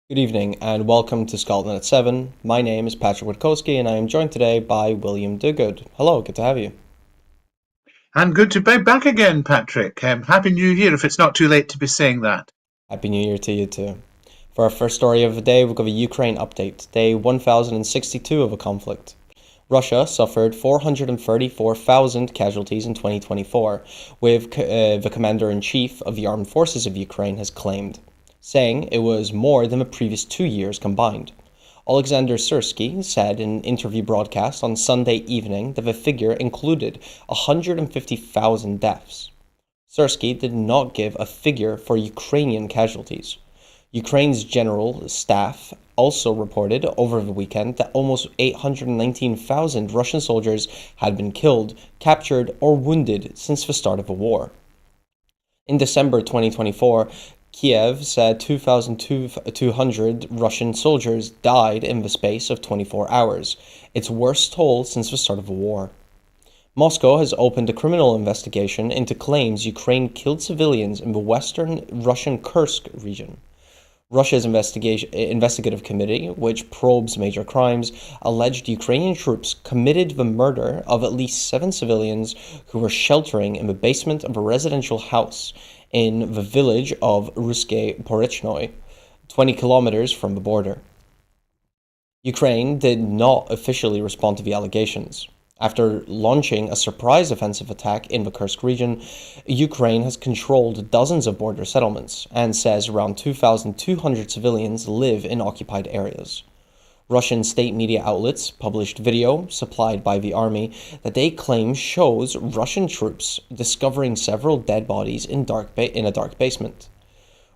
Good evening and welcome to Scotland at 7. My name is Patryk Witkowski and I am joined today by William Duguid. Hello, good to have you. And good to be back again, Patrick. Happy New Year, if it's not too late to be saying that. Happy New Year to you too. For our first story of the day, we'll give a Ukraine update, day 1062 of a conflict. Russia suffered 434,000 casualties in 2024, with the commander-in-chief of the armed forces of Ukraine has claimed, saying it was more than the previous 2 years combined. Alexander Syrski said in an interview broadcast on Sunday evening that the figure included 150,000 deaths. Syrski did not give a figure for Ukrainian casualties. Ukraine's general staff also reported over the weekend that almost 819,000 Russian soldiers had been killed, captured, or wounded since the start of the war. In December 2024, Kiev said 2,200 Russian soldiers died in the space of 24 hours, its worst toll since the start of the war. Moscow has opened a criminal investigation into claims Ukraine killed civilians in the western Russian Kursk region. Russia's investigative committee, which probes major crimes, alleged Ukrainian troops committed the murder of at least 7 civilians who were sheltering in the basement of a residential house in the village of Ruske Porichnoi, 20 kilometers from the border. Ukraine did not officially respond to the allegations. After launching a surprise offensive attack in the Kursk region, Ukraine has controlled dozens of border settlements and says around 2,200 civilians live in occupied areas. Russian state media outlets published video supplied by the army that they claim shows Russian troops discovering several dead bodies in a dark basement.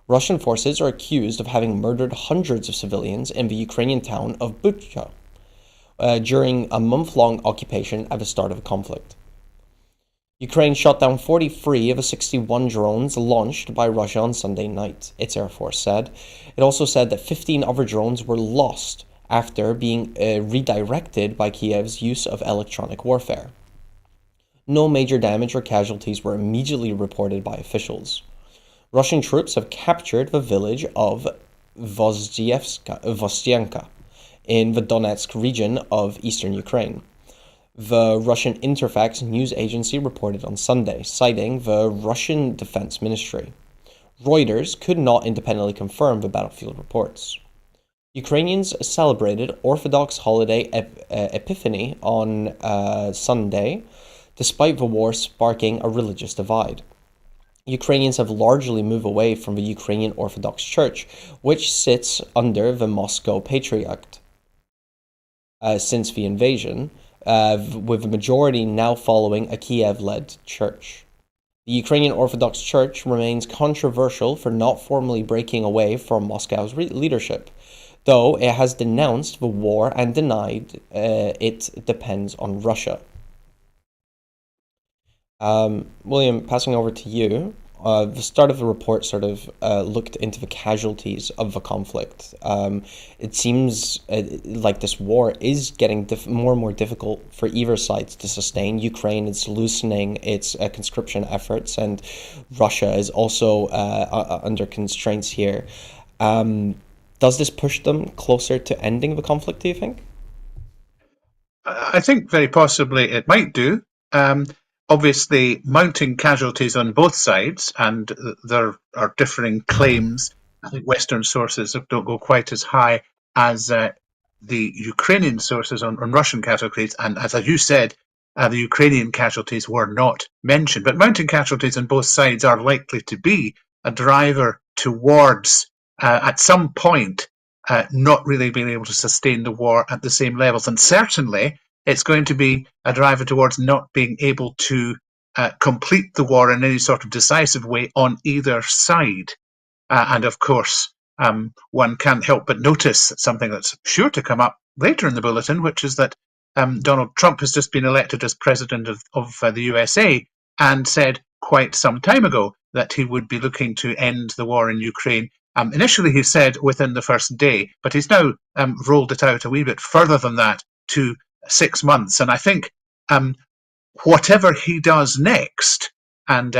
Russian forces are accused of having murdered hundreds of civilians in the Ukrainian town of Bucha during a month-long occupation at the start of the conflict. Ukraine shot down 43 of the 61 drones launched by Russia on Sunday night, its Air Force said. It also said that 15 other drones were lost after being redirected by Kiev's use of electronic warfare. No major damage or casualties were immediately reported by officials. Russian troops have captured the village of Vostianka in the Donetsk region of eastern Ukraine. The Russian Interfax news agency reported on Sunday, citing the Russian Defense Ministry. Reuters could not independently confirm the battlefield reports. Ukrainians celebrated Orthodox holiday Epiphany on Sunday, despite the war sparking a religious divide. Ukrainians have largely moved away from the Ukrainian Orthodox Church, which sits under the Moscow Patriarchate since the invasion, with the majority now following a Kiev-led church. The Ukrainian Orthodox Church remains controversial for not formally breaking away from Moscow's leadership, though it has denounced the war and denied it depends on Russia. William, passing over to you. The start of the report sort of looked into the casualties of the conflict. It seems like this war is getting more and more difficult for either side to sustain. Ukraine is loosening its conscription efforts, and Russia is also under constraints here. Does this push them closer to ending the conflict, do you think? I think very possibly it might do. Obviously, mounting casualties on both sides, and there are differing claims. I think Western sources don't go quite as high as the Ukrainian sources on Russian casualties. And as you said, the Ukrainian casualties were not mentioned. But mounting casualties on both sides are likely to be a driver towards, at some point, not really being able to sustain the war at the same levels. And certainly, it's going to be a driver towards not being able to complete the war in any sort of decisive way on either side. And of course, one can't help but notice something that's sure to come up later in the bulletin, which is that Donald Trump has just been elected as president of the USA and said quite some time ago that he would be looking to end the war in Ukraine. Initially, he said within the first day, but he's now rolled it out a wee bit further than that to 6 months. And I think whatever he does next, and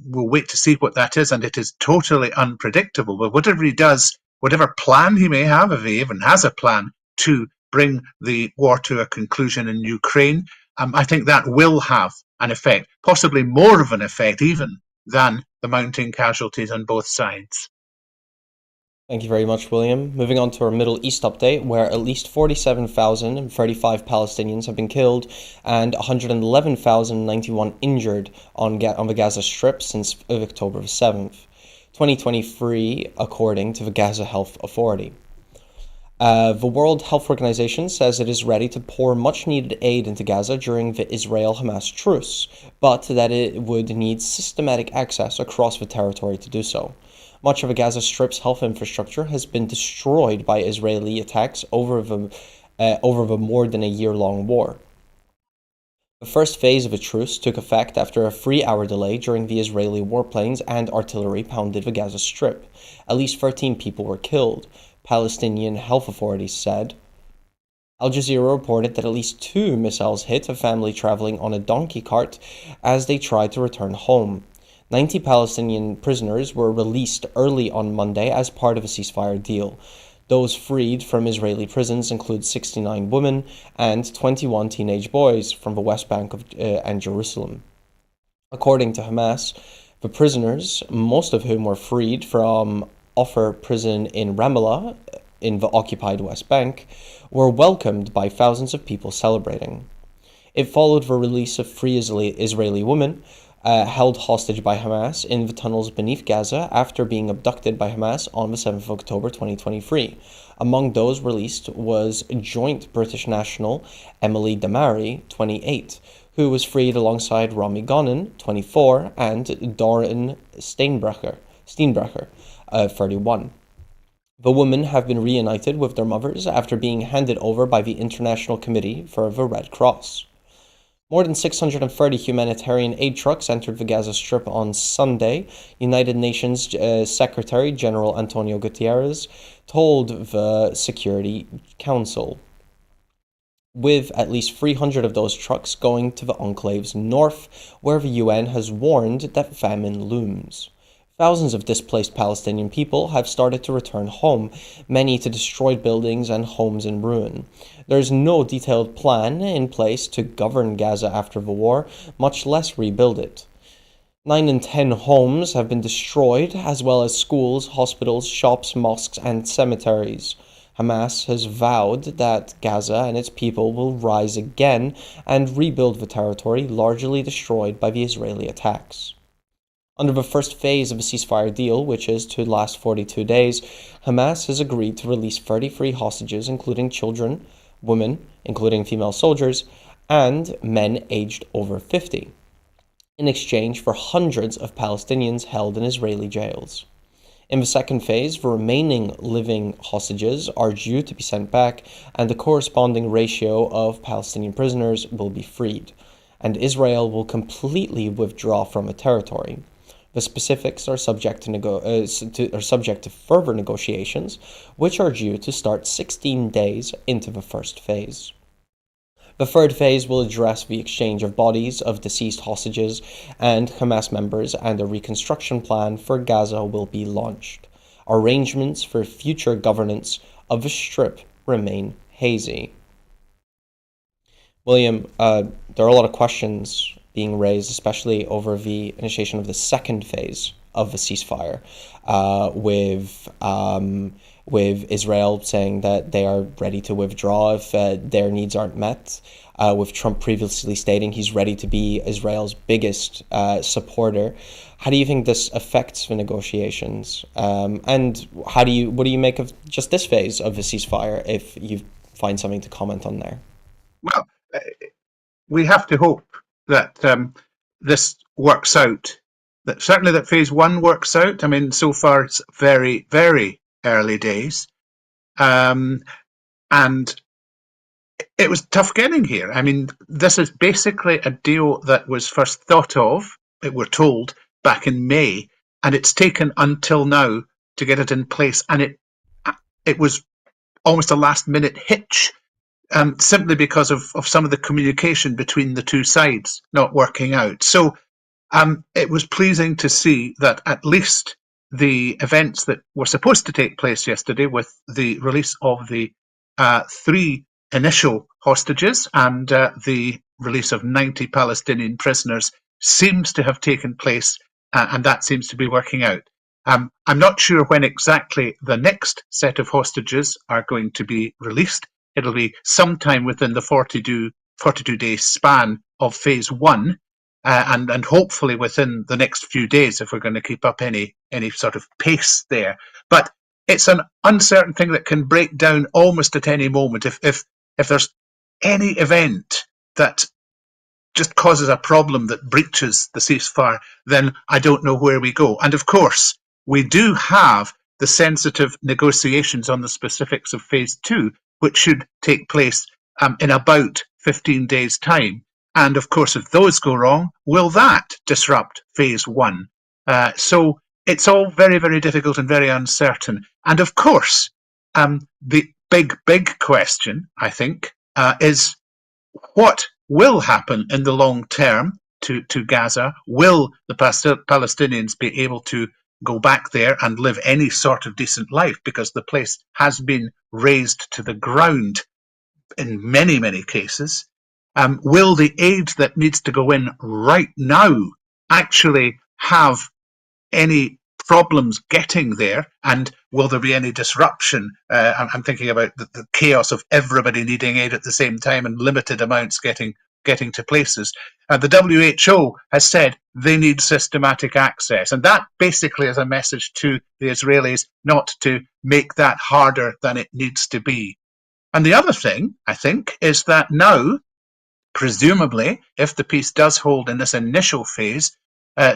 we'll wait to see what that is, and it is totally unpredictable, but whatever he does whatever plan he may have, if he even has a plan to bring the war to a conclusion in Ukraine, I think that will have an effect, possibly more of an effect even than the mounting casualties on both sides. Thank you very much, William. Moving on to our Middle East update, where at least 47,035 Palestinians have been killed and 111,091 injured on the Gaza Strip since October 7th, 2023, according to the Gaza Health Authority. The World Health Organization says it is ready to pour much-needed aid into Gaza during the Israel-Hamas truce, but that it would need systematic access across the territory to do so. Much of the Gaza Strip's health infrastructure has been destroyed by Israeli attacks over the more than a year-long war. The first phase of a truce took effect after a 3-hour delay during the Israeli warplanes and artillery pounded the Gaza Strip. At least 13 people were killed, Palestinian health authorities said. Al Jazeera reported that at least 2 missiles hit a family traveling on a donkey cart as they tried to return home. 90 Palestinian prisoners were released early on Monday as part of a ceasefire deal. Those freed from Israeli prisons include 69 women and 21 teenage boys from the West Bank and Jerusalem. According to Hamas, the prisoners, most of whom were freed from Offer prison in Ramallah, in the occupied West Bank, were welcomed by thousands of people celebrating. It followed the release of 3 Israeli women held hostage by Hamas in the tunnels beneath Gaza after being abducted by Hamas on the 7th of October 2023. Among those released was joint British national Emily Damari, 28, who was freed alongside Rami Gonen, 24, and Doran Steinbrecher, 31. The women have been reunited with their mothers after being handed over by the International Committee for the Red Cross. More than 630 humanitarian aid trucks entered the Gaza Strip on Sunday, United Nations Secretary General Antonio Guterres told the Security Council, with at least 300 of those trucks going to the enclave's north, where the UN has warned that famine looms. Thousands of displaced Palestinian people have started to return home, many to destroyed buildings and homes in ruin. There is no detailed plan in place to govern Gaza after the war, much less rebuild it. 9 in 10 homes have been destroyed, as well as schools, hospitals, shops, mosques, and cemeteries. Hamas has vowed that Gaza and its people will rise again and rebuild the territory largely destroyed by the Israeli attacks. Under the first phase of a ceasefire deal, which is to last 42 days, Hamas has agreed to release 33 hostages, including children, women, including female soldiers, and men aged over 50, in exchange for hundreds of Palestinians held in Israeli jails. In the second phase, the remaining living hostages are due to be sent back, and the corresponding ratio of Palestinian prisoners will be freed, and Israel will completely withdraw from the territory. The specifics are subject to further negotiations, which are due to start 16 days into the first phase. The third phase will address the exchange of bodies of deceased hostages and Hamas members, and a reconstruction plan for Gaza will be launched. Arrangements for future governance of the Strip remain hazy. William, there are a lot of questions being raised, especially over the initiation of the second phase of the ceasefire, with Israel saying that they are ready to withdraw if their needs aren't met, with Trump previously stating he's ready to be Israel's biggest supporter. How do you think this affects the negotiations? And what do you make of just this phase of the ceasefire, if you find something to comment on there? Well, we have to hope that this works out. That certainly that phase 1 works out. I mean, so far it's very, very early days, and it was tough getting here. I mean, this is basically a deal that was first thought of, we're told, back in May, and it's taken until now to get it in place, and it was almost a last-minute hitch. Simply because of some of the communication between the two sides not working out. So it was pleasing to see that at least the events that were supposed to take place yesterday with the release of the 3 initial hostages and the release of 90 Palestinian prisoners seems to have taken place, and that seems to be working out. I'm not sure when exactly the next set of hostages are going to be released. It'll be sometime within the 42-day span of phase 1, and hopefully within the next few days if we're going to keep up any sort of pace there. But it's an uncertain thing that can break down almost at any moment. If there's any event that just causes a problem that breaches the ceasefire, then I don't know where we go. And of course, we do have the sensitive negotiations on the specifics of phase 2, which should take place in about 15 days' time. And of course, if those go wrong, will that disrupt phase 1? So it's all very, very difficult and very uncertain. And of course, the big question, I think, is what will happen in the long term to Gaza? Will the Palestinians be able to go back there and live any sort of decent life? Because the place has been razed to the ground in many, many cases. Will the aid that needs to go in right now actually have any problems getting there, and will there be any disruption? I'm thinking about the chaos of everybody needing aid at the same time and limited amounts getting to places. The WHO has said they need systematic access, and that basically is a message to the Israelis not to make that harder than it needs to be. And the other thing, I think, is that now, presumably, if the peace does hold in this initial phase,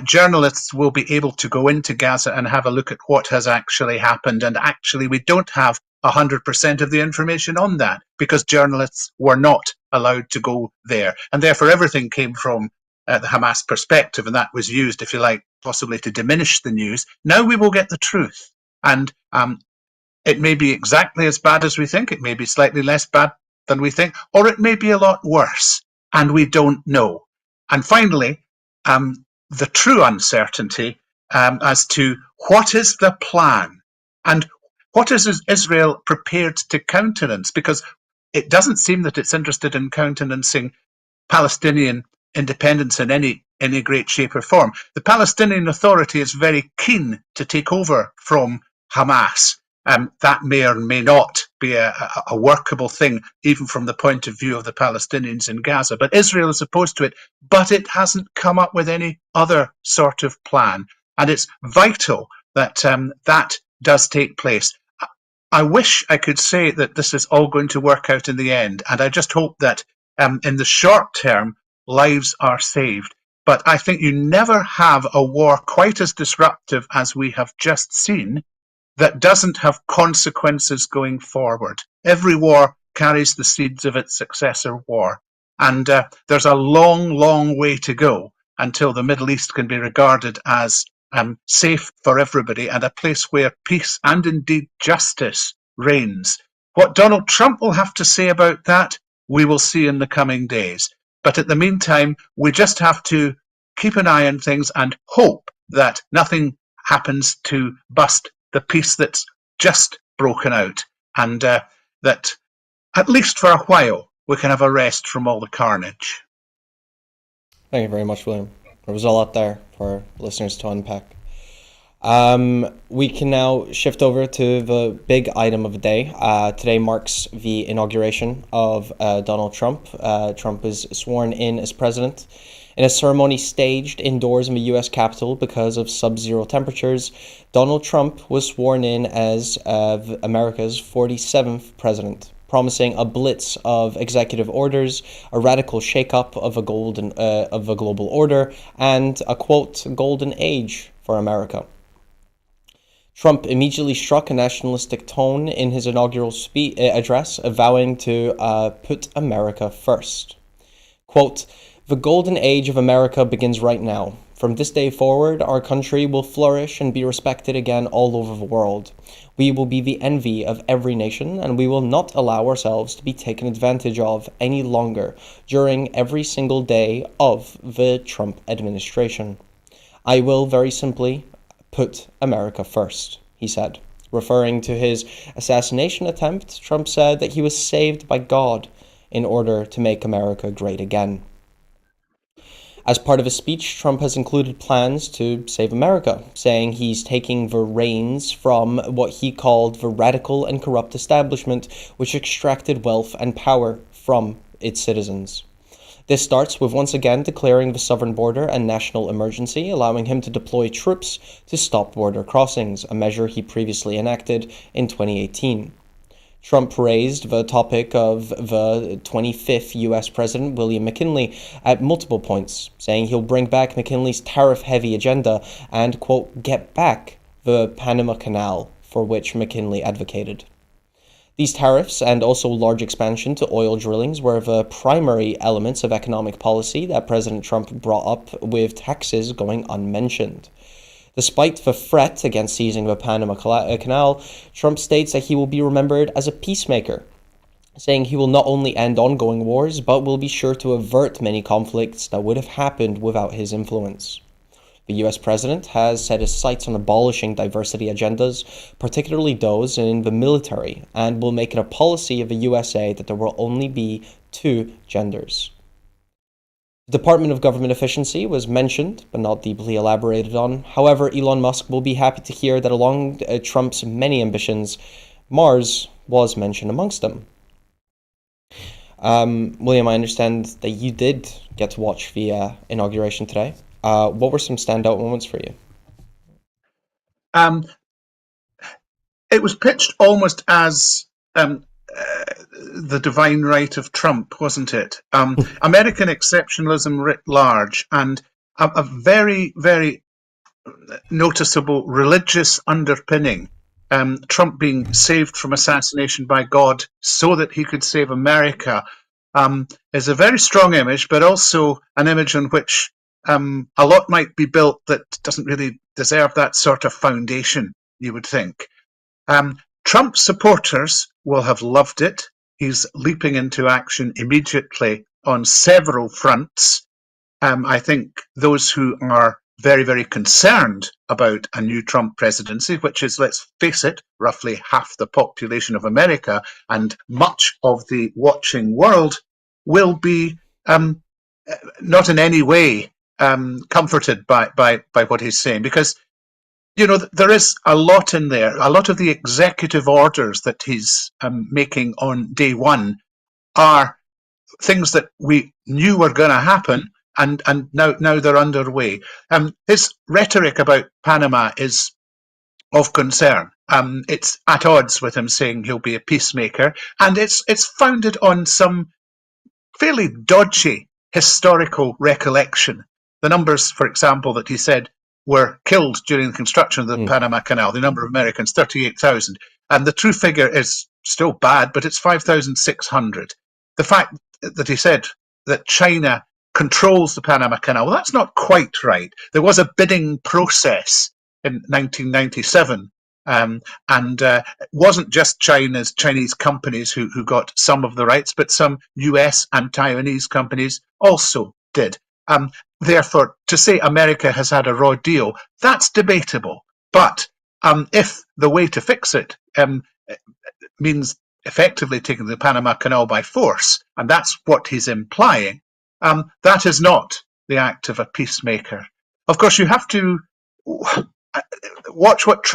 journalists will be able to go into Gaza and have a look at what has actually happened. And actually, we don't have 100% of the information on that because journalists were not allowed to go there. And therefore, everything came from the Hamas perspective, and that was used, if you like, possibly to diminish the news. Now we will get the truth. And it may be exactly as bad as we think. It may be slightly less bad than we think, or it may be a lot worse, and we don't know. And finally, the true uncertainty as to what is the plan and what is Israel prepared to countenance, because it doesn't seem that it's interested in countenancing Palestinian independence in any great shape or form. The Palestinian Authority is very keen to take over from Hamas. That may or may not be a workable thing, even from the point of view of the Palestinians in Gaza. But Israel is opposed to it, but it hasn't come up with any other sort of plan. And it's vital that that does take place. I wish I could say that this is all going to work out in the end. And I just hope that in the short term, lives are saved. But I think you never have a war quite as disruptive as we have just seen that doesn't have consequences going forward. Every war carries the seeds of its successor war. And there's a long, long way to go until the Middle East can be regarded as safe for everybody and a place where peace and indeed justice reigns. What Donald Trump will have to say about that, we will see in the coming days. But in the meantime, we just have to keep an eye on things and hope that nothing happens to bust the peace that's just broken out, and that at least for a while we can have a rest from all the carnage. Thank you very much, William. There was a lot there for listeners to unpack. We can now shift over to the big item of the day. Today marks the inauguration of Donald Trump. Trump is sworn in as president. In a ceremony staged indoors in the U.S. Capitol because of sub-zero temperatures, Donald Trump was sworn in as America's 47th president, promising a blitz of executive orders, a radical shakeup of a global order, and a, quote, golden age for America. Trump immediately struck a nationalistic tone in his inaugural address, vowing to put America first. Quote, "The golden age of America begins right now. From this day forward, our country will flourish and be respected again all over the world. We will be the envy of every nation, and we will not allow ourselves to be taken advantage of any longer during every single day of the Trump administration. I will very simply Put America first, he said. Referring to his assassination attempt, Trump said that he was saved by God in order to make America great again. As part of his speech, Trump has included plans to save America, saying he's taking the reins from what he called the radical and corrupt establishment, which extracted wealth and power from its citizens. This starts with once again declaring the southern border a national emergency, allowing him to deploy troops to stop border crossings, a measure he previously enacted in 2018. Trump raised the topic of the 25th U.S. President, William McKinley, at multiple points, saying he'll bring back McKinley's tariff-heavy agenda and, quote, get back the Panama Canal, for which McKinley advocated. These tariffs and also large expansion to oil drillings were the primary elements of economic policy that President Trump brought up, with taxes going unmentioned. Despite the threat against seizing the Panama Canal, Trump states that he will be remembered as a peacemaker, saying he will not only end ongoing wars, but will be sure to avert many conflicts that would have happened without his influence. The US president has set his sights on abolishing diversity agendas, particularly those in the military, and will make it a policy of the USA that there will only be 2 genders. The Department of Government Efficiency was mentioned, but not deeply elaborated on. However, Elon Musk will be happy to hear that along Trump's many ambitions, Mars was mentioned amongst them. William, I understand that you did get to watch the inauguration today. What were some standout moments for you? It was pitched almost as the divine right of Trump, wasn't it? American exceptionalism writ large, and a very, very noticeable religious underpinning. Trump being saved from assassination by God so that he could save America is a very strong image, but also an image on which a lot might be built that doesn't really deserve that sort of foundation, you would think. Trump supporters will have loved it. He's leaping into action immediately on several fronts. I think those who are very, very concerned about a new Trump presidency, which is, let's face it, roughly half the population of America and much of the watching world, will be not in any way comforted by what he's saying, because there is a lot in there. A lot of the executive orders that he's making on day one are things that we knew were going to happen, and now they're underway. His rhetoric about Panama is of concern. It's at odds with him saying he'll be a peacemaker, and it's founded on some fairly dodgy historical recollection. The numbers, for example, that he said were killed during the construction of the Panama Canal, the number of Americans, 38,000. And the true figure is still bad, but it's 5,600. The fact that he said that China controls the Panama Canal, well, that's not quite right. There was a bidding process in 1997, and it wasn't just Chinese companies who got some of the rights, but some US and Taiwanese companies also did. Therefore, to say America has had a raw deal, that's debatable. But if the way to fix it means effectively taking the Panama Canal by force, and that's what he's implying, that is not the act of a peacemaker. Of course, you have to watch what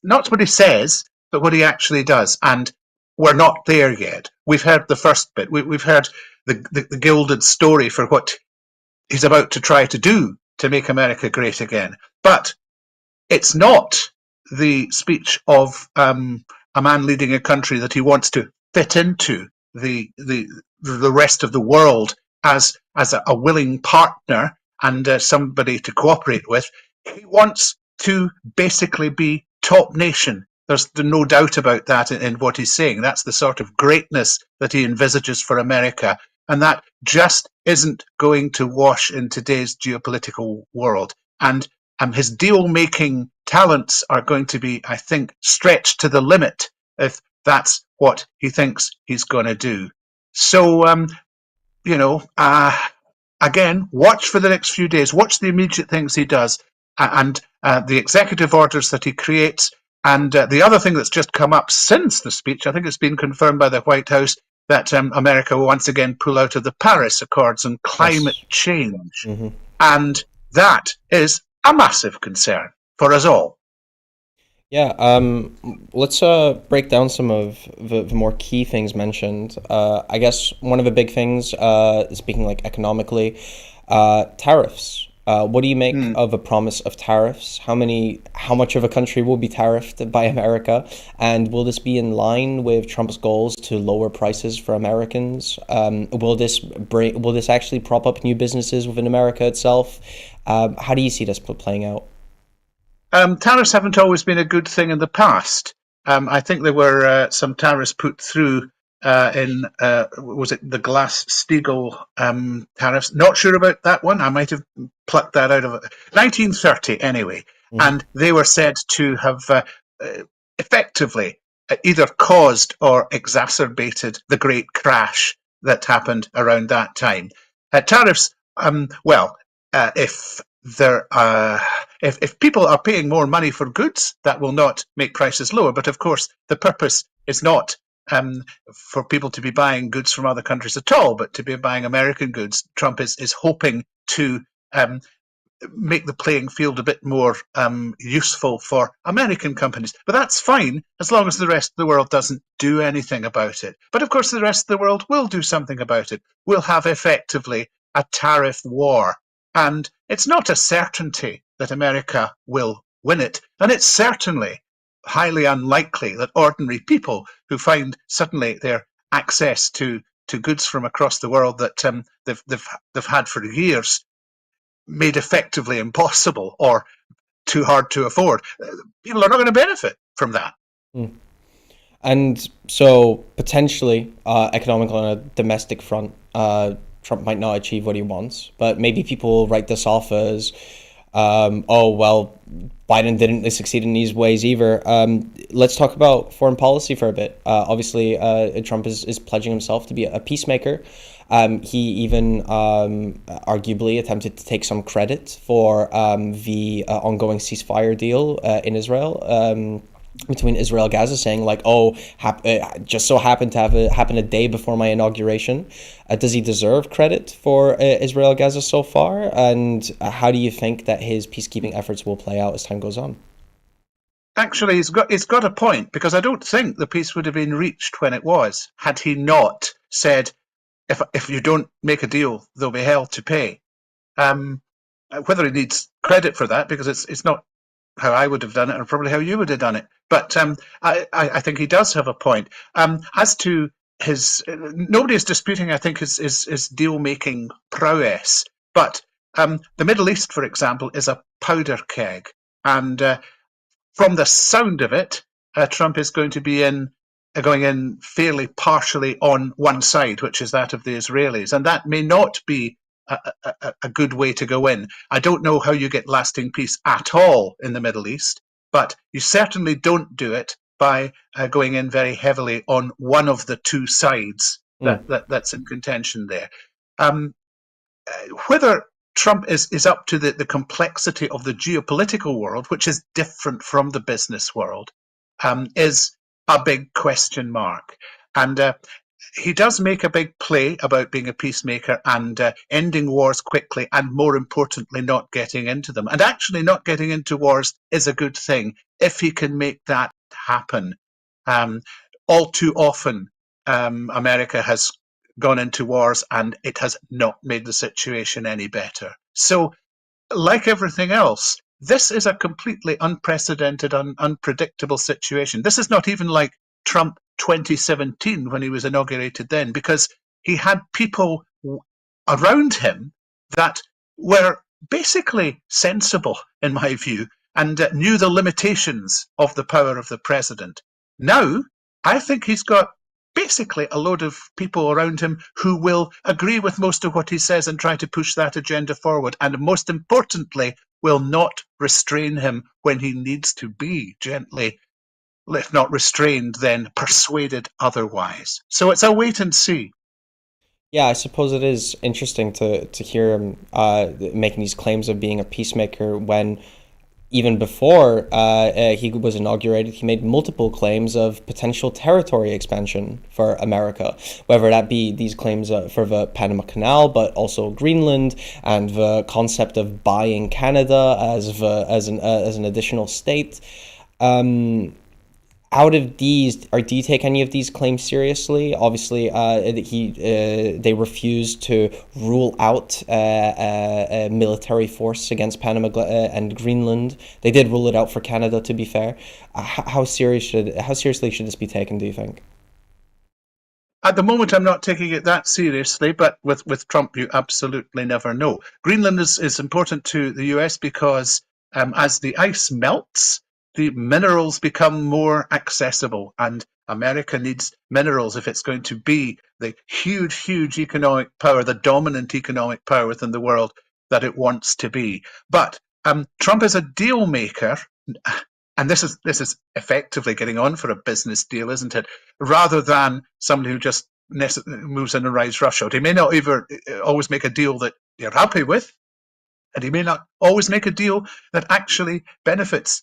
not what he says, but what he actually does. And we're not there yet. We've heard the first bit. We've heard the gilded story for what he's about to try to do to make America great again. But it's not the speech of a man leading a country that he wants to fit into the rest of the world as a willing partner and somebody to cooperate with. He wants to basically be top nation. There's no doubt about that in what he's saying. That's the sort of greatness that he envisages for America. And that just isn't going to wash in today's geopolitical world. And his deal-making talents are going to be, I think, stretched to the limit if that's what he thinks he's going to do. So, again, watch for the next few days. Watch the immediate things he does. and the executive orders that he creates. And the other thing that's just come up since the speech, I think it's been confirmed by the White House, that America will once again pull out of the Paris Accords on climate Yes. change. Hmm. And that is a massive concern for us all. Yeah, let's break down some of the more key things mentioned. I guess one of the big things, speaking like economically, tariffs. What do you make Hmm. of a promise of tariffs? How much of a country will be tariffed by America? And will this be in line with Trump's goals to lower prices for Americans? Will this actually prop up new businesses within America itself? How do you see this playing out? Tariffs haven't always been a good thing in the past. I think there were some tariffs put through in, was it the Glass-Steagall tariffs? Not sure about that one. I might have plucked that out of 1930 anyway. Hmm. And they were said to have effectively either caused or exacerbated the great crash that happened around that time. Tariffs, well, if there if people are paying more money for goods, that will not make prices lower. But of course, the purpose is not for people to be buying goods from other countries at all, but to be buying American goods. Trump is hoping to um, make the playing field a bit more useful for American companies. But that's fine as long as the rest of the world doesn't do anything about it. But of course, the rest of the world will do something about it. We'll have effectively a tariff war. And it's not a certainty that America will win it. And it's certainly highly unlikely that ordinary people who find suddenly their access to goods from across the world that they've had for years made effectively impossible or too hard to afford, people are not going to benefit from that. And so potentially, economical on a domestic front, Trump might not achieve what he wants, but maybe people will write this off as, oh well, Biden didn't succeed in these ways either. Let's talk about foreign policy for a bit. Obviously, Trump is pledging himself to be a peacemaker. He even arguably attempted to take some credit for the ongoing ceasefire deal in Israel. Between Israel and Gaza, saying like, "Oh, just so happened to have happen a day before my inauguration." Does he deserve credit for Israel and Gaza so far? And how do you think that his peacekeeping efforts will play out as time goes on? Actually, he's got a point because I don't think the peace would have been reached when it was had he not said, if you don't make a deal, there'll be hell to pay. Um, Whether he needs credit for that, because it's not how I would have done it, or probably how you would have done it. But I think he does have a point. As to his, nobody is disputing, I think, his deal making prowess. But the Middle East, for example, is a powder keg, and from the sound of it, Trump is going to be going in fairly partially on one side, which is that of the Israelis, and that may not be a good way to go in. I don't know how you get lasting peace at all in the Middle East, but you certainly don't do it by going in very heavily on one of the two sides Mm. that's in contention there. Um, whether Trump is up to the complexity of the geopolitical world, which is different from the business world, is a big question mark. And he does make a big play about being a peacemaker and ending wars quickly, and more importantly, not getting into them. And actually, not getting into wars is a good thing if he can make that happen. Um, all too often, America has gone into wars and it has not made the situation any better. So, like everything else, this is a completely unprecedented, unpredictable situation. This is not even like Trump 2017 when he was inaugurated then, because he had people around him that were basically sensible, in my view, and knew the limitations of the power of the president. Now, I think he's got basically a load of people around him who will agree with most of what he says and try to push that agenda forward. And most importantly, will not restrain him when he needs to be gently, if not restrained, then persuaded otherwise. So it's a wait and see. Yeah, I suppose it is interesting to hear him making these claims of being a peacemaker when even before he was inaugurated, he made multiple claims of potential territory expansion for America, whether that be these claims for the Panama Canal, but also Greenland, and the concept of buying Canada as an additional state. Um, Out of these, or do you take any of these claims seriously? Obviously, they refused to rule out a military force against Panama and Greenland. They did rule it out for Canada, to be fair. How seriously should this be taken, do you think? At the moment, I'm not taking it that seriously, but with Trump, you absolutely never know. Greenland is important to the US because as the ice melts, the minerals become more accessible, and America needs minerals if it's going to be the huge, huge economic power, the dominant economic power within the world that it wants to be. But Trump is a deal maker, and this is effectively getting on for a business deal, isn't it? Rather than somebody who just moves in and rides roughshod. He may not ever always make a deal that you're happy with, and he may not always make a deal that actually benefits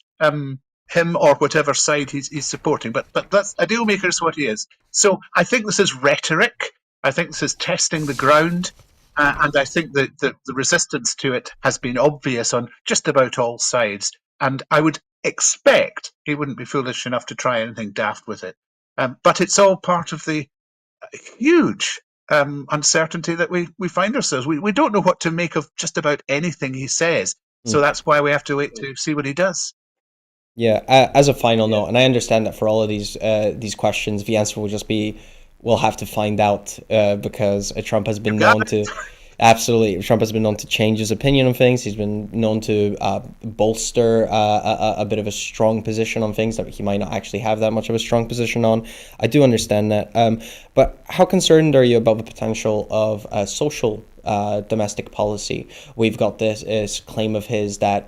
him or whatever side he's supporting. But that's a deal maker is what he is. So I think this is rhetoric. I think this is testing the ground. And I think that the resistance to it has been obvious on just about all sides. And I would expect he wouldn't be foolish enough to try anything daft with it. But it's all part of the huge uncertainty that we find ourselves. We don't know what to make of just about anything he says. So that's why we have to wait to see what he does. Yeah, as a final note, and I understand that for all of these questions, the answer will just be we'll have to find out because Trump has You been got known it. to absolutely Trump has been known to change his opinion on things. He's been known to bolster a bit of a strong position on things that he might not actually have that much of a strong position on. I do understand that, but how concerned are you about the potential of social domestic policy? We've got this claim of his that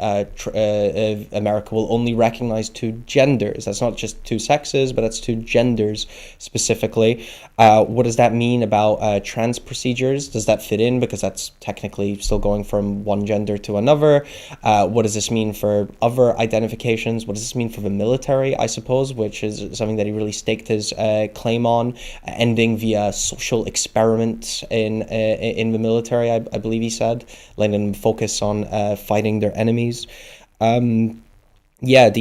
America will only recognize two genders. That's not just two sexes, but that's two genders specifically. What does that mean about trans procedures? Does that fit in? Because that's technically still going from one gender to another. What does this mean for other identifications? What does this mean for the military, I suppose, which is something that he really staked his claim on, ending the social experiment in the military, I believe he said, letting them focus on fighting their enemies. Yeah,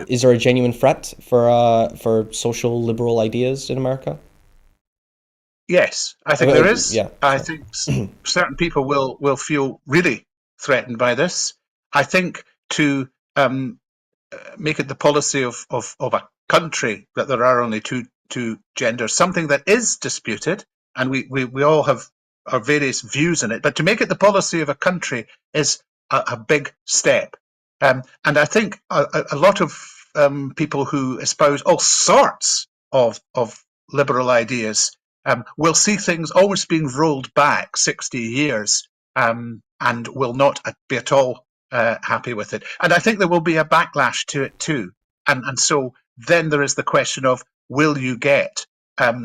is there a genuine threat for social liberal ideas in America? Yes, I think there is. Yeah, I sorry. think certain people will feel really threatened by this. I think to make it the policy of a country that there are only two genders, something that is disputed, and we all have our various views in it, but to make it the policy of a country is a big step. And I think a lot of people who espouse all sorts of liberal ideas will see things almost being rolled back 60 years and will not be at all happy with it. And I think there will be a backlash to it too. And so then there is the question of will you get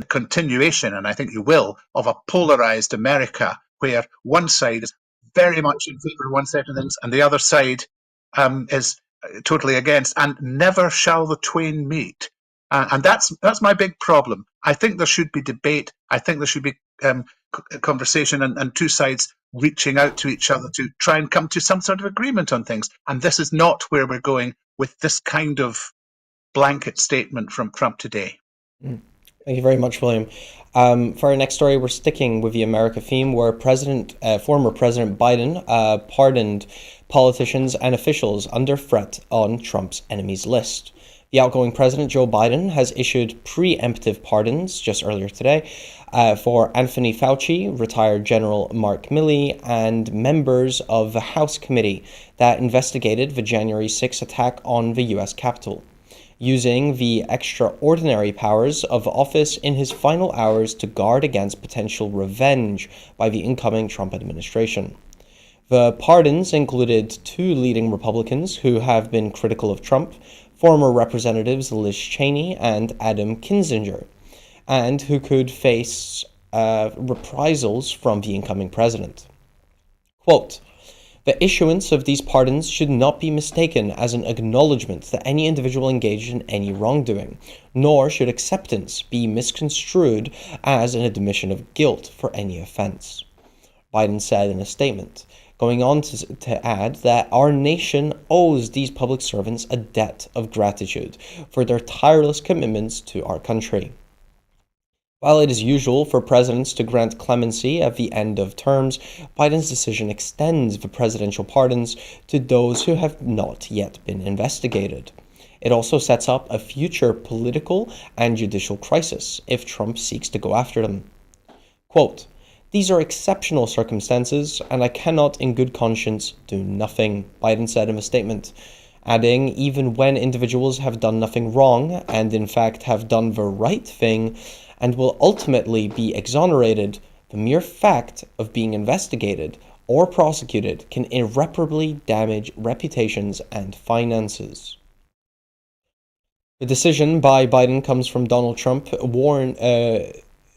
continuation, and I think you will, of a polarized America where one side is very much in favor of one set of things and the other side is totally against, and never shall the twain meet. And that's my big problem. I think there should be debate. I think there should be conversation and two sides reaching out to each other to try and come to some sort of agreement on things. And this is not where we're going with this kind of blanket statement from Trump today. Thank you very much, William. For our next story, we're sticking with the America theme, where former President Biden pardoned politicians and officials under threat on Trump's enemies list. The outgoing President Joe Biden has issued preemptive pardons just earlier today for Anthony Fauci, retired General Mark Milley, and members of the House committee that investigated the January 6th attack on the U.S. Capitol, using the extraordinary powers of office in his final hours to guard against potential revenge by the incoming Trump administration. The pardons included two leading Republicans who have been critical of Trump, former Representatives Liz Cheney and Adam Kinzinger, and who could face reprisals from the incoming president. Quote, The issuance of these pardons should not be mistaken as an acknowledgement that any individual engaged in any wrongdoing, nor should acceptance be misconstrued as an admission of guilt for any offense, Biden said in a statement, going on to add that our nation owes these public servants a debt of gratitude for their tireless commitments to our country. While it is usual for presidents to grant clemency at the end of terms, Biden's decision extends the presidential pardons to those who have not yet been investigated. It also sets up a future political and judicial crisis if Trump seeks to go after them. Quote, "These are exceptional circumstances, and I cannot in good conscience do nothing," Biden said in a statement, adding, even when individuals have done nothing wrong and in fact have done the right thing and will ultimately be exonerated, the mere fact of being investigated or prosecuted can irreparably damage reputations and finances. The decision by Biden comes from Donald Trump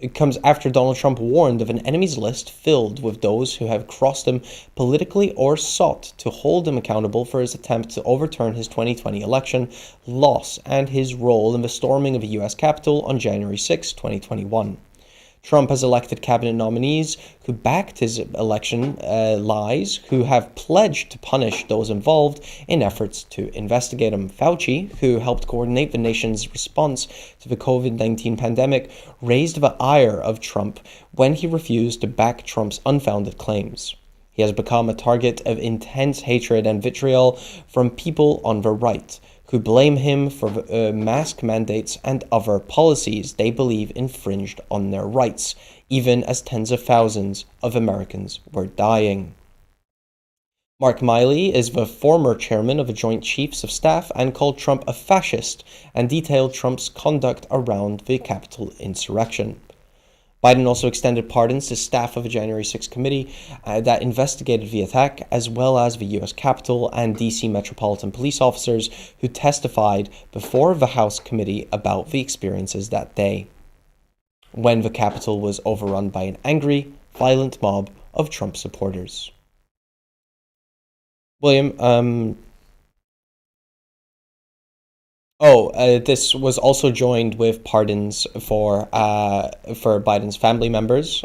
It comes after Donald Trump warned of an enemies list filled with those who have crossed him politically or sought to hold him accountable for his attempt to overturn his 2020 election loss and his role in the storming of the U.S. Capitol on January 6, 2021. Trump has elected cabinet nominees who backed his election lies, who have pledged to punish those involved in efforts to investigate him. Fauci, who helped coordinate the nation's response to the COVID-19 pandemic, raised the ire of Trump when he refused to back Trump's unfounded claims. He has become a target of intense hatred and vitriol from people on the right, who blame him for mask mandates and other policies they believe infringed on their rights, even as tens of thousands of Americans were dying. Mark Milley is the former chairman of the Joint Chiefs of Staff and called Trump a fascist and detailed Trump's conduct around the Capitol insurrection. Biden also extended pardons to staff of the January 6 committee that investigated the attack, as well as the U.S. Capitol and D.C. Metropolitan Police officers who testified before the House committee about the experiences that day, when the Capitol was overrun by an angry, violent mob of Trump supporters. William, this was also joined with pardons for Biden's family members.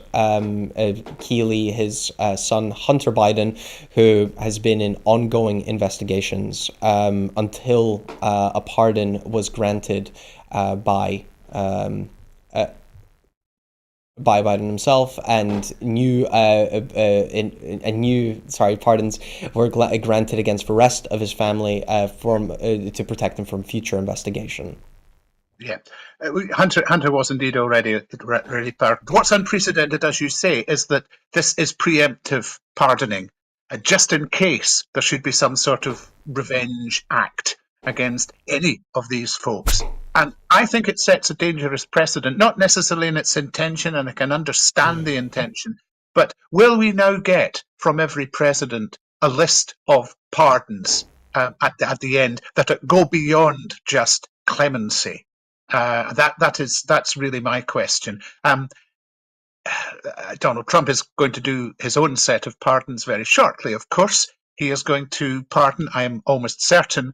Keely, his son Hunter Biden, who has been in ongoing investigations until a pardon was granted by Biden himself, and pardons were granted against the rest of his family to protect him from future investigation. Yeah, Hunter was indeed already pardoned. What's unprecedented, as you say, is that this is preemptive pardoning, just in case there should be some sort of revenge act against any of these folks. And I think it sets a dangerous precedent, not necessarily in its intention, and I can understand the intention, but will we now get from every president a list of pardons at the end that go beyond just clemency? That's really my question. Donald Trump is going to do his own set of pardons very shortly. Of course, he is going to pardon, I am almost certain,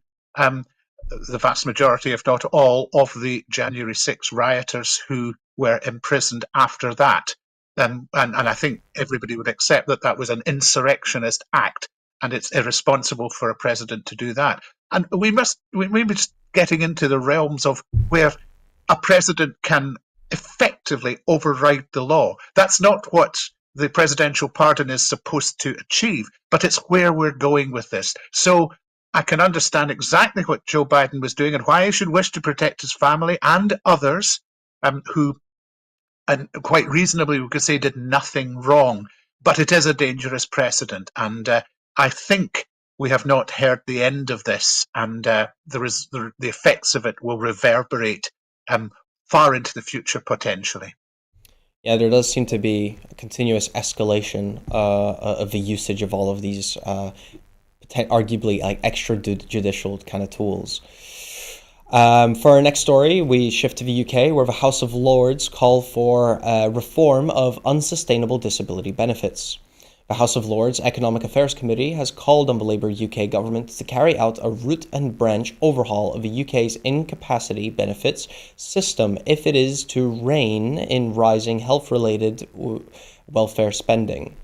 the vast majority, if not all, of the January 6 rioters who were imprisoned after that. And I think everybody would accept that that was an insurrectionist act, and it's irresponsible for a president to do that. And we may be just getting into the realms of where a president can effectively override the law. That's not what the presidential pardon is supposed to achieve, but it's where we're going with this. So I can understand exactly what Joe Biden was doing and why he should wish to protect his family and others who, and quite reasonably we could say, did nothing wrong. But it is a dangerous precedent, and I think we have not heard the end of this, and the effects of it will reverberate far into the future potentially. Yeah, there does seem to be a continuous escalation of the usage of all of these arguably like extrajudicial kind of tools. For our next story, we shift to the UK, where the House of Lords call for reform of unsustainable disability benefits. The House of Lords Economic Affairs Committee has called on the Labour UK government to carry out a root and branch overhaul of the UK's incapacity benefits system if it is to rein in rising health-related welfare spending.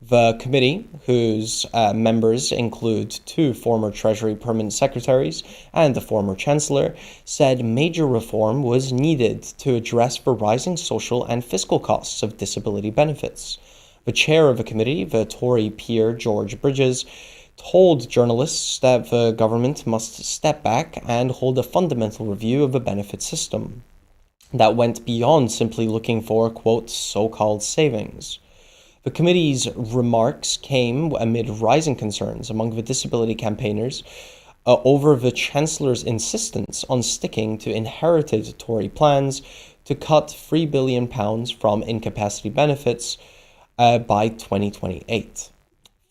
The committee, whose members include two former Treasury Permanent Secretaries and the former Chancellor, said major reform was needed to address the rising social and fiscal costs of disability benefits. The chair of the committee, the Tory peer George Bridges, told journalists that the government must step back and hold a fundamental review of the benefit system that went beyond simply looking for, quote, so-called savings. The committee's remarks came amid rising concerns among the disability campaigners over the Chancellor's insistence on sticking to inherited Tory plans to cut £3 billion from incapacity benefits by 2028.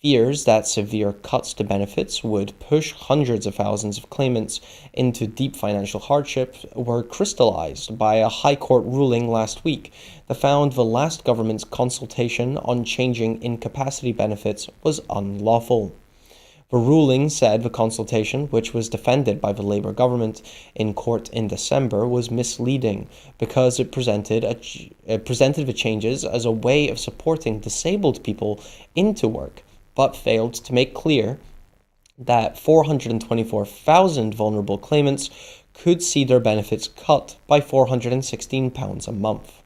Fears that severe cuts to benefits would push hundreds of thousands of claimants into deep financial hardship were crystallized by a High Court ruling last week that found the last government's consultation on changing incapacity benefits was unlawful. The ruling said the consultation, which was defended by the Labour government in court in December, was misleading because it presented the changes as a way of supporting disabled people into work, but failed to make clear that 424,000 vulnerable claimants could see their benefits cut by £416 a month.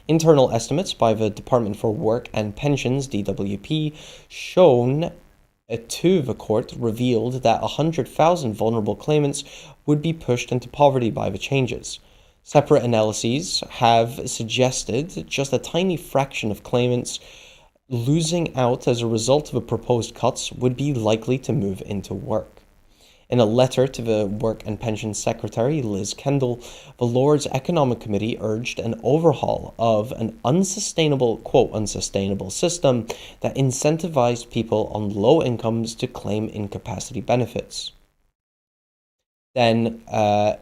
Internal estimates by the Department for Work and Pensions, DWP, shown to the court revealed that 100,000 vulnerable claimants would be pushed into poverty by the changes. Separate analyses have suggested just a tiny fraction of claimants losing out as a result of the proposed cuts would be likely to move into work. In a letter to the Work and Pensions Secretary, Liz Kendall, the Lords Economic Committee urged an overhaul of an unsustainable, quote, unsustainable system that incentivized people on low incomes to claim incapacity benefits, then further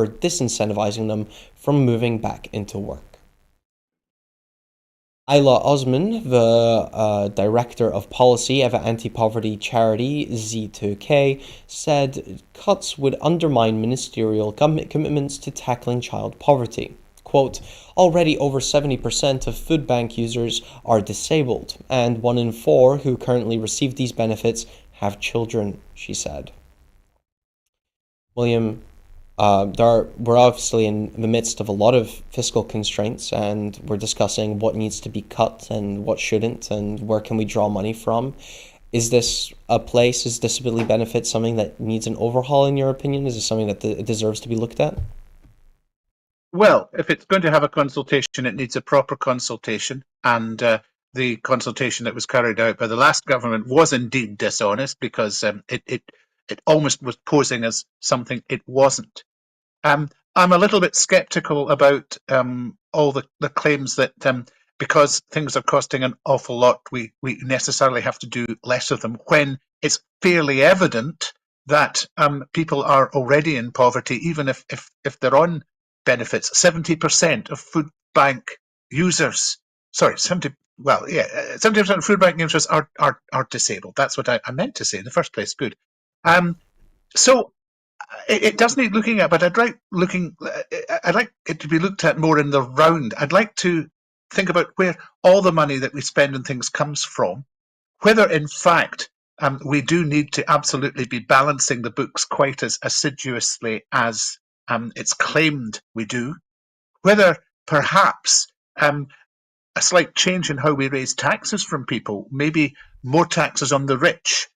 disincentivizing them from moving back into work. Ayla Osman, the director of policy of anti-poverty charity Z2K, said cuts would undermine ministerial commitments to tackling child poverty. Quote, already over 70% of food bank users are disabled, and 1 in 4 who currently receive these benefits have children, she said. William, we're obviously in the midst of a lot of fiscal constraints, and we're discussing what needs to be cut and what shouldn't, and where can we draw money from. Is this a place, is disability benefits something that needs an overhaul in your opinion? Is it something that deserves to be looked at? Well, if it's going to have a consultation, it needs a proper consultation, and the consultation that was carried out by the last government was indeed dishonest because it almost was posing as something it wasn't. I'm a little bit sceptical about all the claims that because things are costing an awful lot, we necessarily have to do less of them, when it's fairly evident that people are already in poverty, even if they're on benefits. 70% of food bank users, 70% of food bank users are disabled. That's what I meant to say in the first place. Good. So it does need looking at, but I'd like it to be looked at more in the round. I'd like to think about where all the money that we spend on things comes from, whether in fact we do need to absolutely be balancing the books quite as assiduously as it's claimed we do, whether perhaps a slight change in how we raise taxes from people, maybe more taxes on the rich,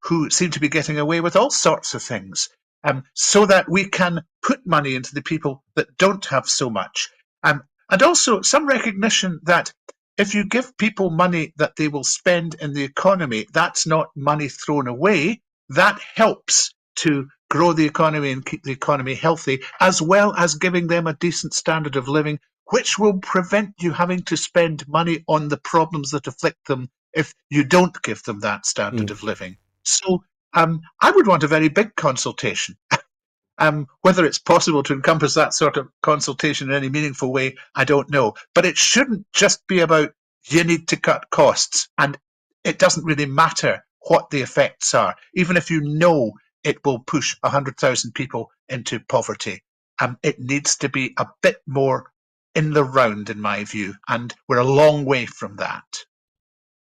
who seem to be getting away with all sorts of things, so that we can put money into the people that don't have so much. And also some recognition that if you give people money that they will spend in the economy, that's not money thrown away. That helps to grow the economy and keep the economy healthy, as well as giving them a decent standard of living, which will prevent you having to spend money on the problems that afflict them if you don't give them that standard of living. So I would want a very big consultation. Whether it's possible to encompass that sort of consultation in any meaningful way, I don't know. But it shouldn't just be about you need to cut costs. And it doesn't really matter what the effects are, even if you know it will push 100,000 people into poverty. It needs to be a bit more in the round, in my view, and we're a long way from that.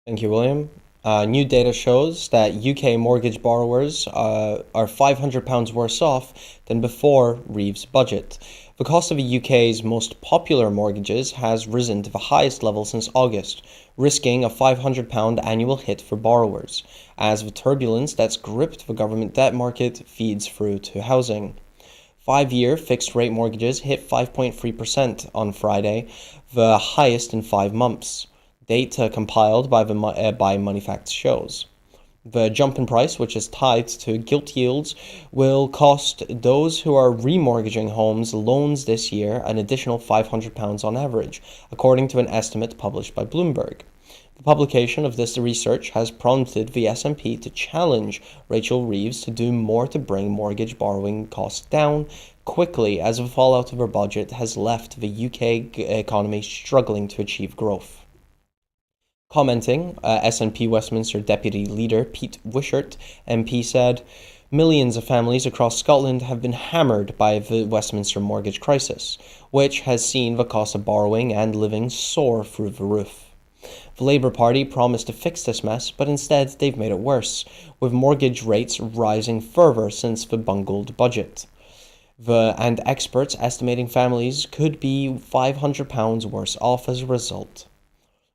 Thank you, William. New data shows that UK mortgage borrowers are £500 worse off than before Reeve's budget. The cost of the UK's most popular mortgages has risen to the highest level since August, risking a £500 annual hit for borrowers, as the turbulence that's gripped the government debt market feeds through to housing. 5-year fixed-rate mortgages hit 5.3% on Friday, the highest in 5 months. Data compiled by MoneyFacts shows. The jump in price, which is tied to gilt yields, will cost those who are remortgaging homes loans this year an additional £500 on average, according to an estimate published by Bloomberg. The publication of this research has prompted the SNP to challenge Rachel Reeves to do more to bring mortgage borrowing costs down quickly, as the fallout of her budget has left the UK economy struggling to achieve growth. Commenting, SNP Westminster Deputy Leader Pete Wishart, MP, said, "Millions of families across Scotland have been hammered by the Westminster mortgage crisis, which has seen the cost of borrowing and living soar through the roof." The Labour Party promised to fix this mess, but instead they've made it worse, with mortgage rates rising further since the bungled budget. And experts estimating families could be £500 worse off as a result.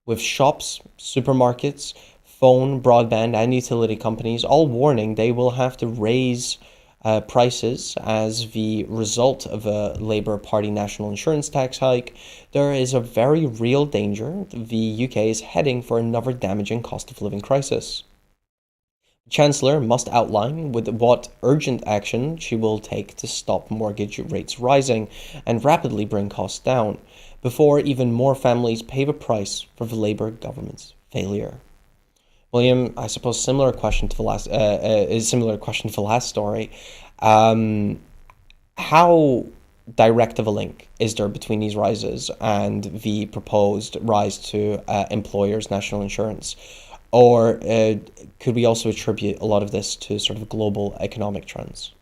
With shops, supermarkets, phone, broadband, and utility companies all warning they will have to raise prices as the result of a Labour Party national insurance tax hike, there is a very real danger the UK is heading for another damaging cost of living crisis. The Chancellor must outline what urgent action she will take to stop mortgage rates rising and rapidly bring costs down, before even more families pay the price for the Labour government's failure. William, I suppose similar question to the last story. How direct of a link is there between these rises and the proposed rise to employers' national insurance? Or could we also attribute a lot of this to sort of global economic trends?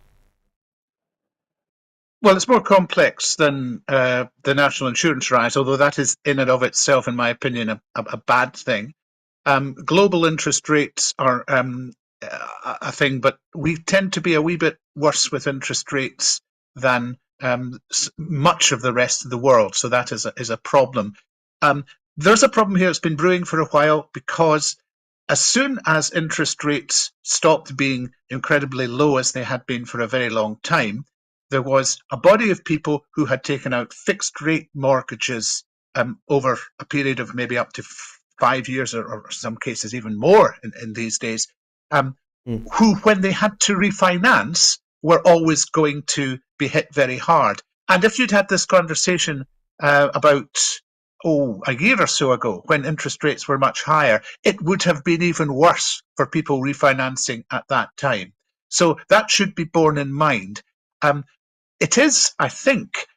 Well, it's more complex than the national insurance rise, although that is in and of itself, in my opinion, a bad thing. Global interest rates are a thing, but we tend to be a wee bit worse with interest rates than much of the rest of the world. So that is a problem. There's a problem here that's been brewing for a while, because as soon as interest rates stopped being incredibly low, as they had been for a very long time, there was a body of people who had taken out fixed rate mortgages over a period of maybe up to 5 years, or some cases even more in these days, Mm. who, when they had to refinance, were always going to be hit very hard. And if you'd had this conversation about a year or so ago, when interest rates were much higher, it would have been even worse for people refinancing at that time. So that should be borne in mind. It is, I think,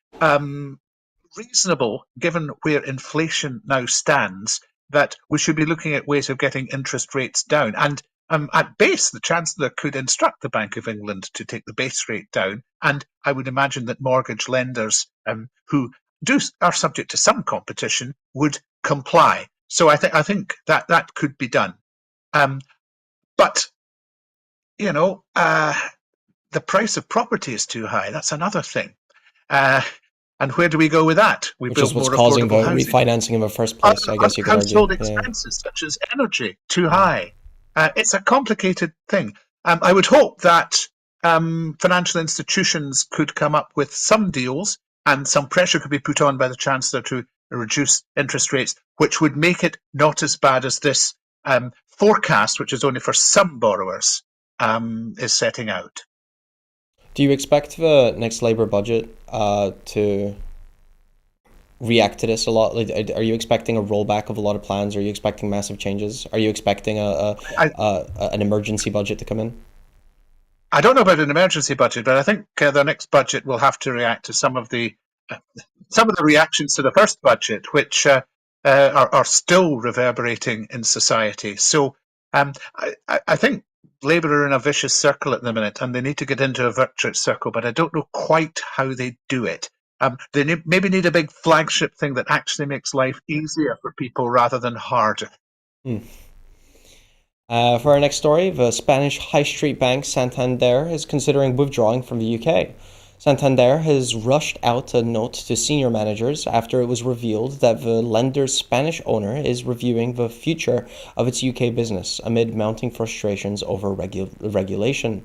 reasonable, given where inflation now stands, that we should be looking at ways of getting interest rates down. And at base, the Chancellor could instruct the Bank of England to take the base rate down. And I would imagine that mortgage lenders who are subject to some competition would comply. So I think that could be done. But, you know, the price of property is too high. That's another thing. And where do we go with that? We Which is build what's more causing the affordable housing. refinancing in the first place, I guess you could argue. Household Yeah. expenses such as energy too high. It's a complicated thing. I would hope that financial institutions could come up with some deals, and some pressure could be put on by the Chancellor to reduce interest rates, which would make it not as bad as this forecast, which is only for some borrowers, is setting out. Do you expect the next Labour budget to react to this a lot? Like, are you expecting a rollback of a lot of plans? Are you expecting massive changes? Are you expecting I, an emergency budget to come in? I don't know about an emergency budget, but I think the next budget will have to react to some of the reactions to the first budget, which are still reverberating in society. So I think Labour are in a vicious circle at the minute, and they need to get into a virtuous circle, but I don't know quite how they do it. They maybe need a big flagship thing that actually makes life easier for people rather than harder. Hmm. For our next story, the Spanish high street bank Santander is considering withdrawing from the UK. Santander has rushed out a note to senior managers after it was revealed that the lender's Spanish owner is reviewing the future of its UK business amid mounting frustrations over regulation.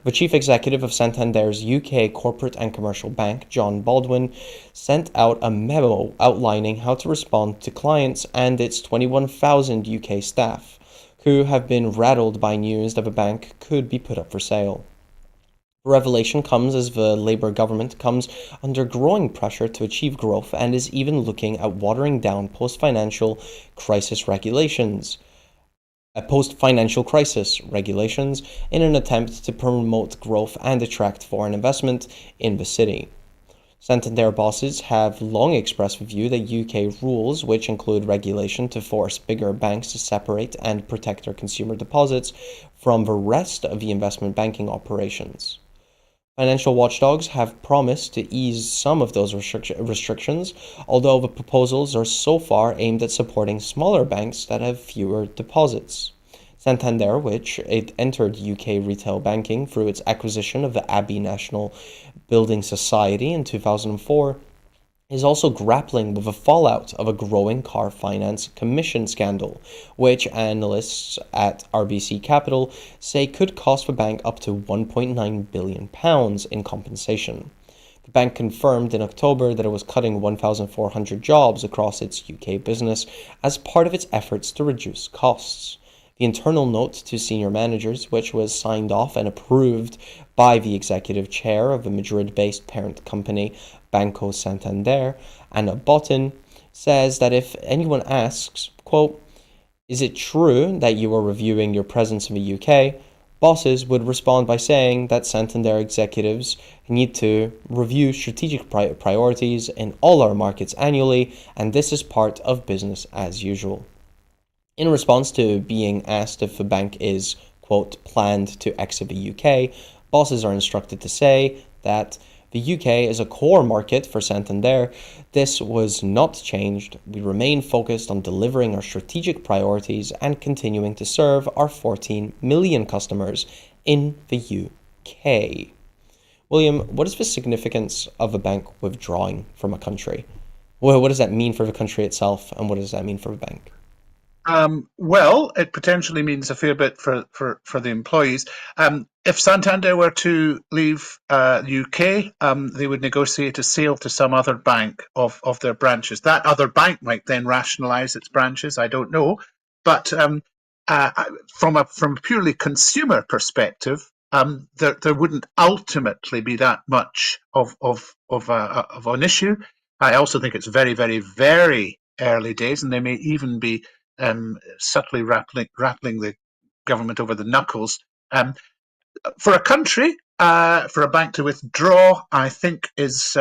The chief executive of Santander's UK corporate and commercial bank, John Baldwin, sent out a memo outlining how to respond to clients and its 21,000 UK staff, who have been rattled by news that the bank could be put up for sale. The revelation comes as the Labour government comes under growing pressure to achieve growth and is even looking at watering down post-financial crisis regulations in an attempt to promote growth and attract foreign investment in the city. Santander bosses have long expressed the view that UK rules, which include regulation to force bigger banks to separate and protect their consumer deposits from the rest of the investment banking operations. Financial watchdogs have promised to ease some of those restrictions, although the proposals are so far aimed at supporting smaller banks that have fewer deposits. Santander, which entered UK retail banking through its acquisition of the Abbey National Building Society in 2004, is also grappling with the fallout of a growing car finance commission scandal, which analysts at RBC Capital say could cost the bank up to £1.9 billion in compensation. The bank confirmed in October that it was cutting 1,400 jobs across its UK business as part of its efforts to reduce costs. The internal note to senior managers, which was signed off and approved by the executive chair of the Madrid-based parent company Banco Santander, Anna Botin, says that if anyone asks, quote, "Is it true that you are reviewing your presence in the UK?" bosses would respond by saying that Santander executives need to review strategic priorities in all our markets annually, and this is part of business as usual. In response to being asked if the bank is, quote, planned to exit the UK, bosses are instructed to say that the UK is a core market for Santander. This was not changed. We remain focused on delivering our strategic priorities and continuing to serve our 14 million customers in the UK. William, what is the significance of a bank withdrawing from a country? Well, what does that mean for the country itself, and what does that mean for the bank? Well, it potentially means a fair bit for the employees. If Santander were to leave UK, they would negotiate a sale to some other bank of their branches. That other bank might then rationalise its branches. I don't know, but from a purely consumer perspective, there wouldn't ultimately be that much of an issue. I also think it's very, very, very early days, and they may even be subtly rattling the government over the knuckles. For a country, for a bank to withdraw, I think is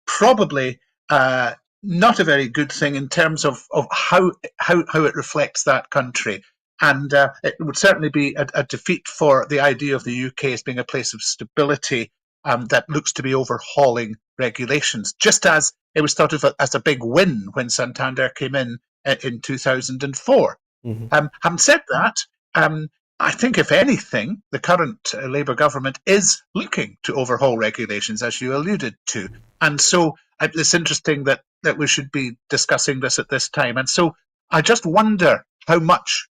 probably not a very good thing in terms of how it reflects that country. And it would certainly be a defeat for the idea of the UK as being a place of stability that looks to be overhauling regulations, just as it was thought of as a big win when Santander came in 2004. Mm-hmm. Having said that, I think, if anything, the current Labour government is looking to overhaul regulations, as you alluded to. And so it's interesting that we should be discussing this at this time. And so I just wonder how much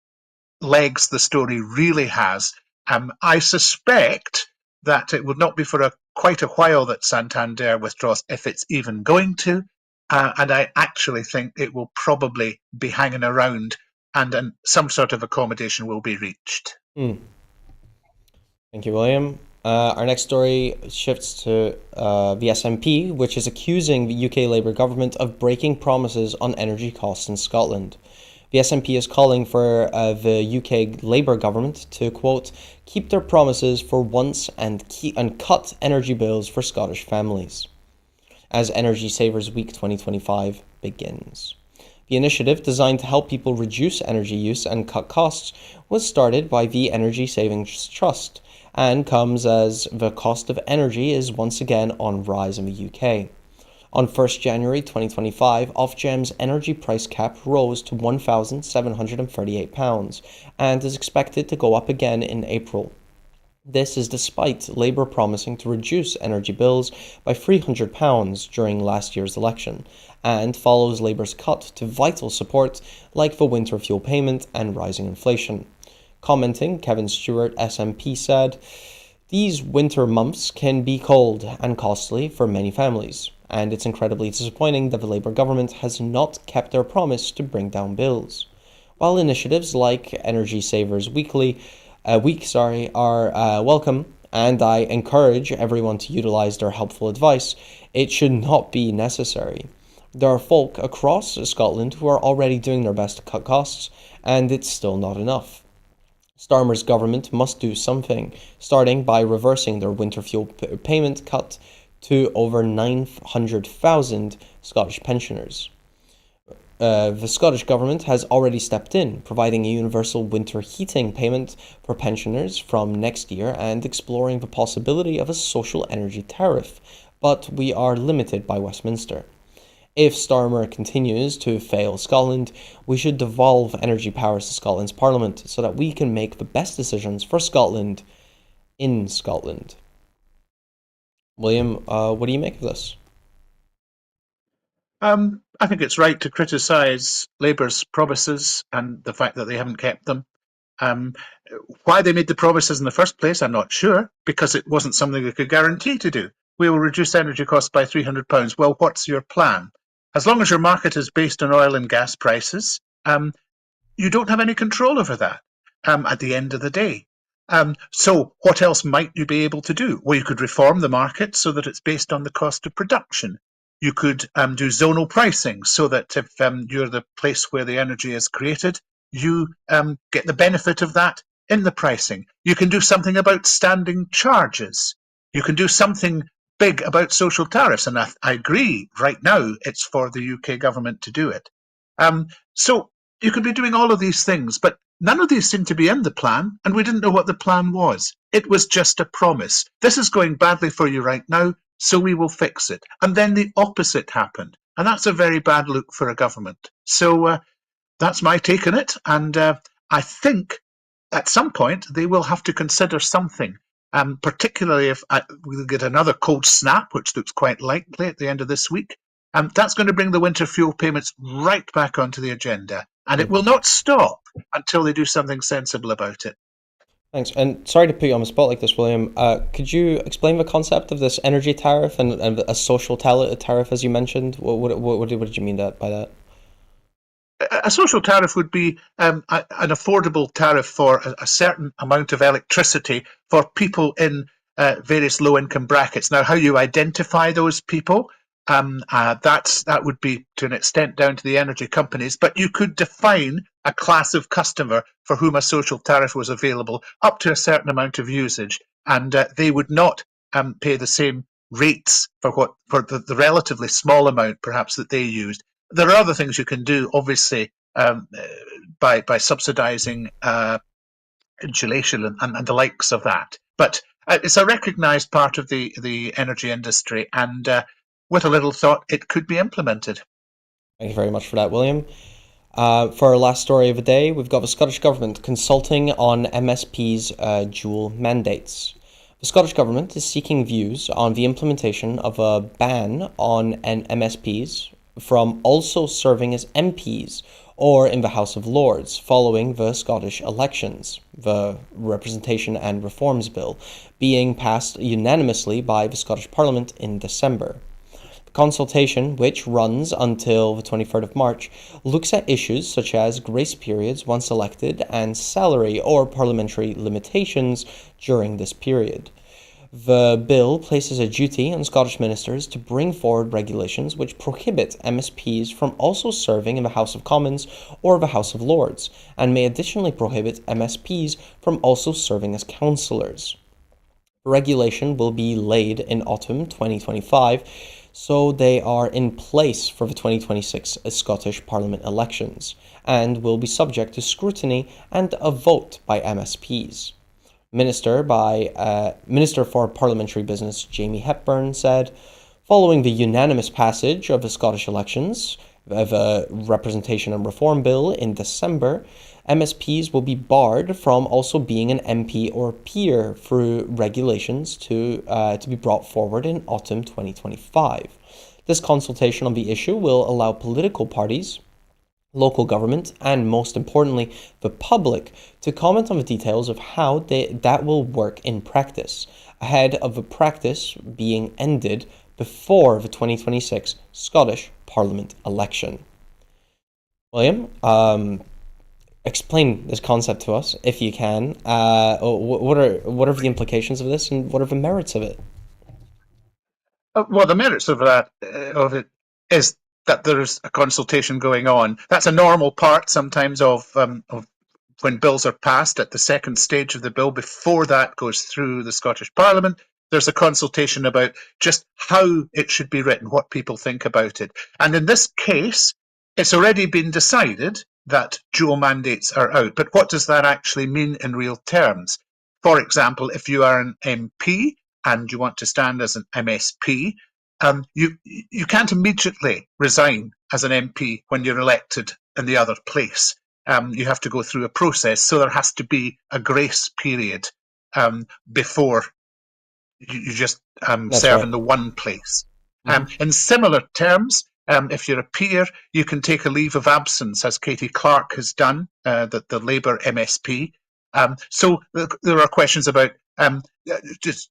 legs the story really has. I suspect that it would not be for quite a while that Santander withdraws, if it's even going to. And I actually think it will probably be hanging around, and some sort of accommodation will be reached. Thank you, William. Our next story shifts to the SNP, which is accusing the UK Labour government of breaking promises on energy costs in Scotland. The SNP is calling for the UK Labour government to, quote, keep their promises for once and cut energy bills for Scottish families, as Energy Savers Week 2025 begins. The initiative, designed to help people reduce energy use and cut costs, was started by the Energy Savings Trust and comes as the cost of energy is once again on rise in the UK. On 1st January 2025, Ofgem's energy price cap rose to £1,738 and is expected to go up again in April. This is despite Labour promising to reduce energy bills by £300 during last year's election, and follows Labour's cut to vital support like the winter fuel payment and rising inflation. Commenting, Kevin Stewart, SNP, said, "These winter months can be cold and costly for many families, and it's incredibly disappointing that the Labour government has not kept their promise to bring down bills. While initiatives like Energy Savers Week are welcome, and I encourage everyone to utilise their helpful advice, it should not be necessary. There are folk across Scotland who are already doing their best to cut costs, and it's still not enough. Starmer's government must do something, starting by reversing their winter fuel payment cut to over 900,000 Scottish pensioners. The Scottish Government has already stepped in, providing a universal winter heating payment for pensioners from next year and exploring the possibility of a social energy tariff, but we are limited by Westminster. If Starmer continues to fail Scotland, we should devolve energy powers to Scotland's Parliament so that we can make the best decisions for Scotland in Scotland." William, what do you make of this? I think it's right to criticise Labour's promises and the fact that they haven't kept them. Why they made the promises in the first place, I'm not sure, because it wasn't something they could guarantee to do. We will reduce energy costs by £300. Well, what's your plan? As long as your market is based on oil and gas prices, you don't have any control over that at the end of the day. So what else might you be able to do? Well, you could reform the market so that it's based on the cost of production. You could do zonal pricing so that if you're the place where the energy is created, you get the benefit of that in the pricing. You can do something about standing charges. You can do something big about social tariffs, and I agree, right now it's for the UK government to do it. So you could be doing all of these things, but none of these seem to be in the plan, and we didn't know what the plan was. It was just a promise. This is going badly for you right now, so we will fix it. And then the opposite happened, and that's a very bad look for a government. So that's my take on it, and I think at some point they will have to consider something, particularly if we get another cold snap, which looks quite likely at the end of this week. That's going to bring the winter fuel payments right back onto the agenda, and it will not stop until they do something sensible about it. Thanks. And sorry to put you on the spot like this, William. Could you explain the concept of this energy tariff and a social tariff, as you mentioned? What did you mean by that? A social tariff would be an affordable tariff for a certain amount of electricity for people in various low-income brackets. Now, how you identify those people, that would be to an extent down to the energy companies, but you could define a class of customer for whom a social tariff was available up to a certain amount of usage, and they would not pay the same rates for the relatively small amount perhaps that they used. There are other things you can do, obviously, by subsidising insulation and the likes of that. But it's a recognised part of the energy industry, and with a little thought, it could be implemented. Thank you very much for that, William. For our last story of the day, we've got the Scottish Government consulting on MSP's dual mandates. The Scottish Government is seeking views on the implementation of a ban on MSPs from also serving as MPs or in the House of Lords following the Scottish elections, the Representation and Reforms Bill, being passed unanimously by the Scottish Parliament in December. The consultation, which runs until the 23rd of March, looks at issues such as grace periods once elected and salary or parliamentary limitations during this period. The bill places a duty on Scottish ministers to bring forward regulations which prohibit MSPs from also serving in the House of Commons or the House of Lords, and may additionally prohibit MSPs from also serving as councillors. Regulation will be laid in autumn 2025 so they are in place for the 2026 Scottish Parliament elections and will be subject to scrutiny and a vote by MSPs. Minister for Parliamentary Business Jamie Hepburn said, following the unanimous passage of the Scottish elections of a Representation and Reform Bill in December, MSPs will be barred from also being an MP or peer through regulations to be brought forward in autumn 2025. This consultation on the issue will allow political parties, local government, and most importantly, the public to comment on the details of how that will work in practice, ahead of the practice being ended before the 2026 Scottish Parliament election. William, explain this concept to us, if you can. What are the implications of this, and what are the merits of it? Well, the merits of it is that there's a consultation going on. That's a normal part sometimes of when bills are passed at the second stage of the bill. Before that goes through the Scottish Parliament, there's a consultation about just how it should be written, what people think about it. And in this case, it's already been decided that dual mandates are out. But what does that actually mean in real terms? For example, if you are an MP and you want to stand as an MSP, you can't immediately resign as an MP when you're elected in the other place. You have to go through a process, so there has to be a grace period before you just That's serve right. in the one place. Mm-hmm. In similar terms, if you're a peer, you can take a leave of absence, as Katie Clark has done, the Labour MSP. So there are questions about just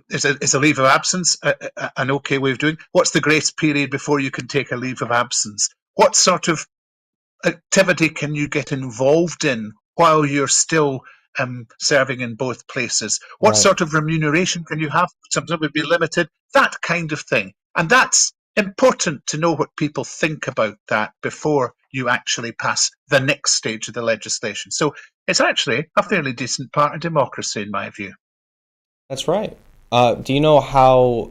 is a leave of absence an okay way of doing? What's the grace period before you can take a leave of absence? What sort of activity can you get involved in while you're still serving in both places? What Right. sort of remuneration can you have? Something would be limited, that kind of thing. And that's important to know what people think about that before you actually pass the next stage of the legislation. So it's actually a fairly decent part of democracy, in my view. That's right. Do you know how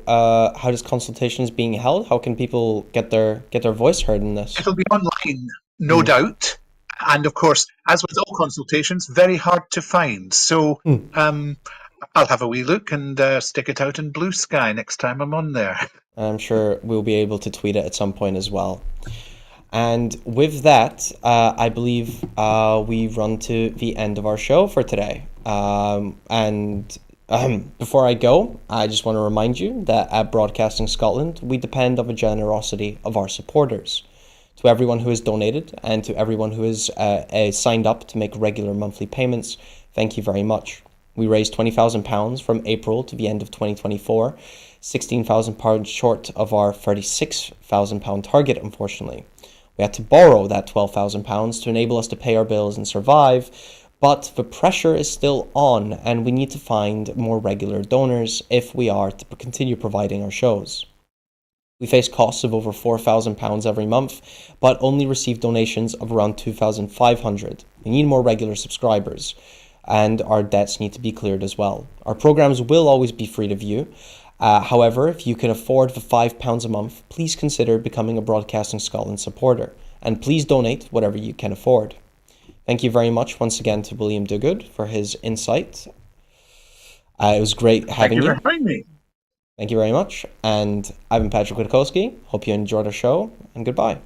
this consultation is being held? How can people get their voice heard in this? It'll be online, no Mm. doubt. And of course, as with all consultations, very hard to find. So Mm. I'll have a wee look and stick it out in Blue Sky next time I'm on there. I'm sure we'll be able to tweet it at some point as well. And with that, I believe we run to the end of our show for today. Before I go, I just want to remind you that at Broadcasting Scotland, we depend on the generosity of our supporters. To everyone who has donated and to everyone who has signed up to make regular monthly payments, thank you very much. We raised £20,000 from April to the end of 2024, £16,000 short of our £36,000 target, unfortunately. We had to borrow that £12,000 to enable us to pay our bills and survive, but the pressure is still on, and we need to find more regular donors if we are to continue providing our shows. We face costs of over £4,000 every month, but only receive donations of around £2,500. We need more regular subscribers, and our debts need to be cleared as well. Our programs will always be free to view. However, if you can afford the £5 a month, please consider becoming a Broadcasting Scotland supporter, and please donate whatever you can afford. Thank you very much once again to William Duguid for his insight. It was great having Thank you you. for having me. Thank you very much. And I've been Patryk Witkowski. Hope you enjoyed our show, and goodbye.